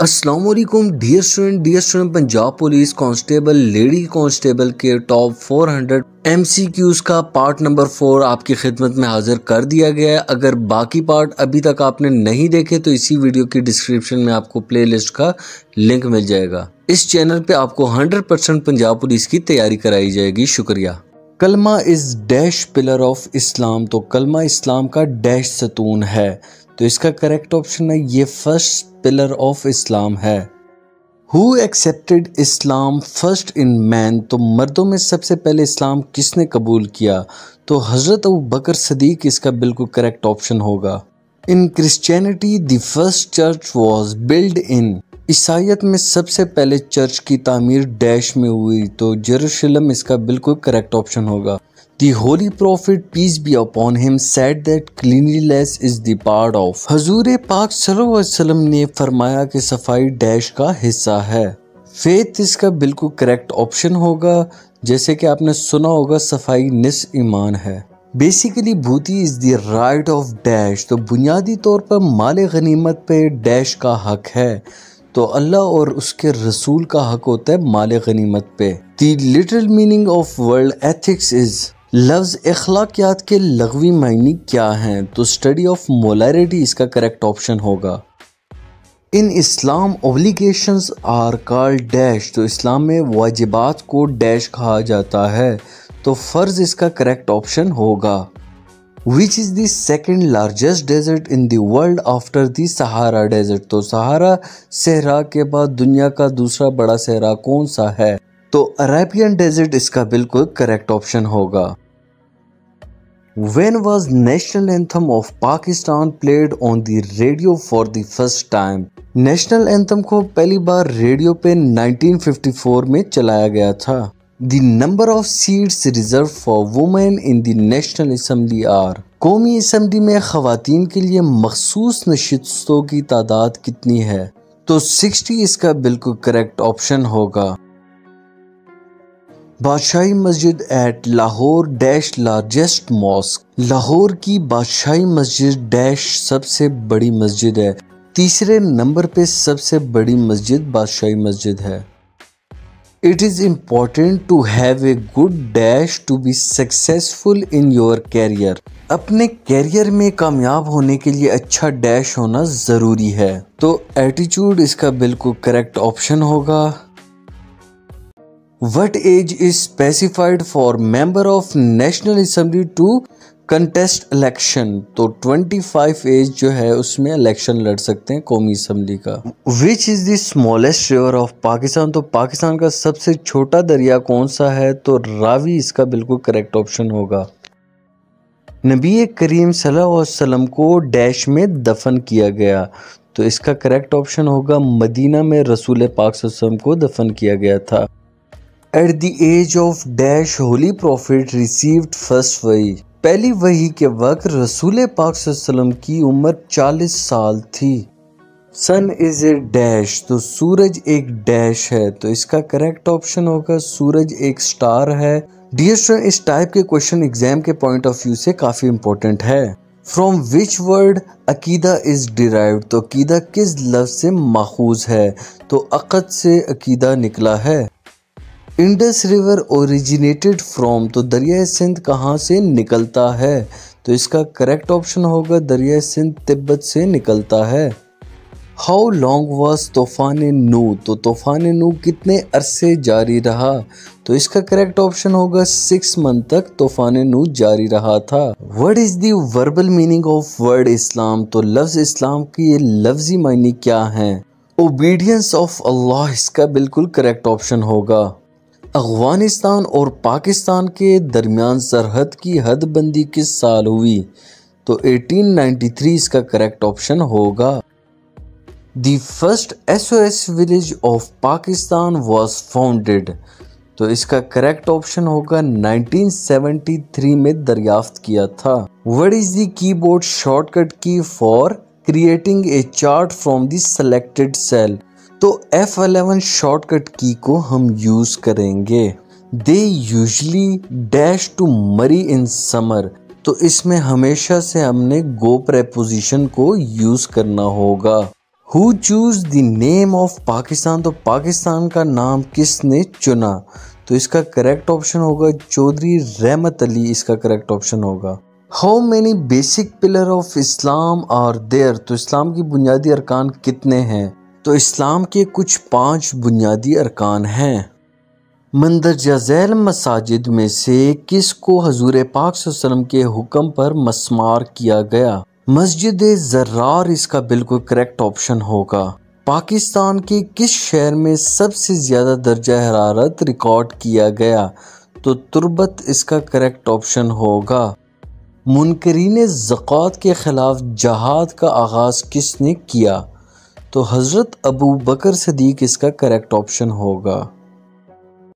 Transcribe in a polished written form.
السلام علیکم dear student Punjab police constable lady constable کے ٹاپ 400 MCQs کا پارٹ نمبر 4 آپ کی خدمت میں حاضر کر دیا گیا ہے۔ اگر باقی پارٹ ابھی تک آپ نے نہیں دیکھے تو اسی ویڈیو کی ڈسکرپشن میں آپ کو پلے لسٹ کا لنک مل جائے گا۔ اس چینل پہ آپ کو 100% پنجاب پولیس کی تیاری کرائی جائے گی۔ شکریہ۔ کلمہ از ڈیش پلر آف اسلام، تو کلمہ اسلام کا ڈیش ستون ہے، تو اس کا کریکٹ آپشن ہے یہ فرسٹ پلر آف اسلام ہے۔ Who accepted Islam first in men, تو مردوں میں سب سے پہلے اسلام کس نے قبول کیا؟ تو حضرت ابوبکر صدیق اس کا بالکل کریکٹ آپشن ہوگا۔ In Christianity the first church was built in، عیسائیت میں سب سے پہلے چرچ کی تعمیر ڈیش میں ہوئی، تو یروشلم اس کا بالکل کریکٹ آپشن ہوگا۔ The Holy Prophet peace be upon him said that cleanliness is the part of، حضور پاک صلی اللہ علیہ وسلم نے فرمایا کہ صفائی ڈیش کا حصہ ہے۔ فیتھ اس کا بالکل کریکٹ آپشن ہوگا، جیسے کہ آپ نے سنا ہوگا صفائی نصف ایمان ہے۔ بیسیکلی بھوتی is the right of dash, تو بنیادی طور پر مال غنیمت پہ ڈیش کا حق ہے، تو اللہ اور اس کے رسول کا حق ہوتا ہے مال غنیمت پہ۔ The literal meaning of word ethics is, لفظ اخلاقیات کے لغوی معنی کیا ہیں؟ تو اسٹڈی آف مولیرٹی اس کا کریکٹ آپشن ہوگا۔ ان اسلام اوبلیگیشنز آر کالڈ ڈیش، تو اسلام میں واجبات کو ڈیش کہا جاتا ہے، تو فرض اس کا کریکٹ آپشن ہوگا۔ Which is the second largest desert in the world after the Sahara Desert، تو سہارا صحرا کے بعد دنیا کا دوسرا بڑا صحرا کون سا ہے؟ تو عربین ڈیزرٹ اس کا بالکل کریکٹ آپشن ہوگا۔ When was national anthem of Pakistan played on the radio for the first time؟ National anthem کو پہلی بار ریڈیو پہ 1954 میں چلایا گیا تھا۔ The number of seats reserved for women in the National Assembly are، قومی assembly میں خواتین کے لیے مخصوص نشستوں کی تعداد کتنی ہے؟ تو 60 اس کا بالکل کریکٹ آپشن ہوگا۔ Badshahi Masjid at Lahore dash largest mosque, Lahore کی بادشاہی مسجد ڈیش سب سے بڑی مسجد ہے، تیسرے نمبر پہ سب سے بڑی مسجد بادشاہی مسجد ہے۔ It is important to have a good dash to be successful in your career، اپنے کیریئر میں کامیاب ہونے کے لیے اچھا ڈیش ہونا ضروری ہے، تو ایٹیچیوڈ اس کا بالکل کریکٹ آپشن ہوگا۔ What age is specified for member of National Assembly to contest election، تو 25 ایج جو ہے اس میں الیکشن لڑ سکتے ہیں قومی اسمبلی کا۔ Which is the smallest river of Pakistan، تو پاکستان کا سب سے چھوٹا دریا کون سا ہے؟ تو راوی اس کا بالکل کریکٹ آپشن ہوگا۔ نبی کریم صلی اللہ علیہ وسلم کو ڈیش میں دفن کیا گیا، تو اس کا کریکٹ آپشن ہوگا مدینہ میں رسول پاک صلی اللہ علیہ وسلم کو دفن کیا گیا تھا۔ At the age of dash holy prophet received first وحی، پہلی وحی کے وقت رسول پاک صلی اللہ علیہ وسلم کی عمر 40 سال تھی۔ سن از اے ڈیش، تو سورج ایک ڈیش ہے، تو اس کا کریکٹ آپشن ہوگا سورج ایک سٹار ہے۔ ڈیئر اسٹوڈنٹ، اس ٹائپ کے کوشچن ایگزام کے پوائنٹ آف ویو سے کافی امپورٹنٹ ہے۔ فرام وچ ورڈ عقیدہ از ڈیرائیوڈ، تو عقیدہ کس لفظ سے ماخوذ ہے؟ تو عقد سے عقیدہ نکلا ہے۔ انڈس ریور اوریجینیٹڈ فرام، تو دریائے سندھ کہاں سے نکلتا ہے؟ تو اس کا کریکٹ آپشن ہوگا دریائے سندھ تبت سے نکلتا ہے۔ ہاؤ لانگ واز طوفان نو، تو طوفان نو کتنے عرصے جاری رہا؟ تو اس کا کریکٹ آپشن ہوگا 6 منتھ تک طوفان نو جاری رہا تھا۔ What is the verbal meaning of word Islam, تو لفظ اسلام کی یہ لفظی معنی کیا ہیں؟ اوبیڈینس آف اللہ اس کا بالکل کریکٹ آپشن ہوگا۔ افغانستان اور پاکستان کے درمیان سرحد کی حد بندی کس سال ہوئی؟ تو 1893 اس کا کریکٹ آپشن ہوگا۔ The first SOS village of Pakistan was founded, تو اس کا کریکٹ آپشن ہوگا 1973 میں دریافت کیا تھا۔ وٹ از دی کی board shortcut key for creating a chart from the selected cell, تو F11 شارٹ کٹ کی کو ہم یوز کریں گے۔ دے یوزلی ڈیش ٹو مری ان سمر، تو اس میں ہمیشہ سے ہم نے گو پریپوزیشن کو یوز کرنا ہوگا۔ Who choose the name of Pakistan? تو پاکستان کا نام کس نے چنا؟ تو اس کا کریکٹ آپشن ہوگا چودھری رحمت علی، اس کا کریکٹ آپشن ہوگا۔ How many basic pillars of Islam are there؟ تو اسلام کی بنیادی ارکان کتنے ہیں؟ تو اسلام کے کچھ 5 بنیادی ارکان ہیں۔ مندرجہ ذیل مساجد میں سے کس کو حضور پاک صلی اللہ علیہ وسلم کے حکم پر مسمار کیا گیا؟ مسجد زرار اس کا بالکل کریکٹ آپشن ہوگا۔ پاکستان کے کس شہر میں سب سے زیادہ درجہ حرارت ریکارڈ کیا گیا؟ تو تربت اس کا کریکٹ آپشن ہوگا۔ منکرین زکوٰۃ کے خلاف جہاد کا آغاز کس نے کیا؟ تو حضرت ابو بکر صدیق اس کا کریکٹ آپشن ہوگا۔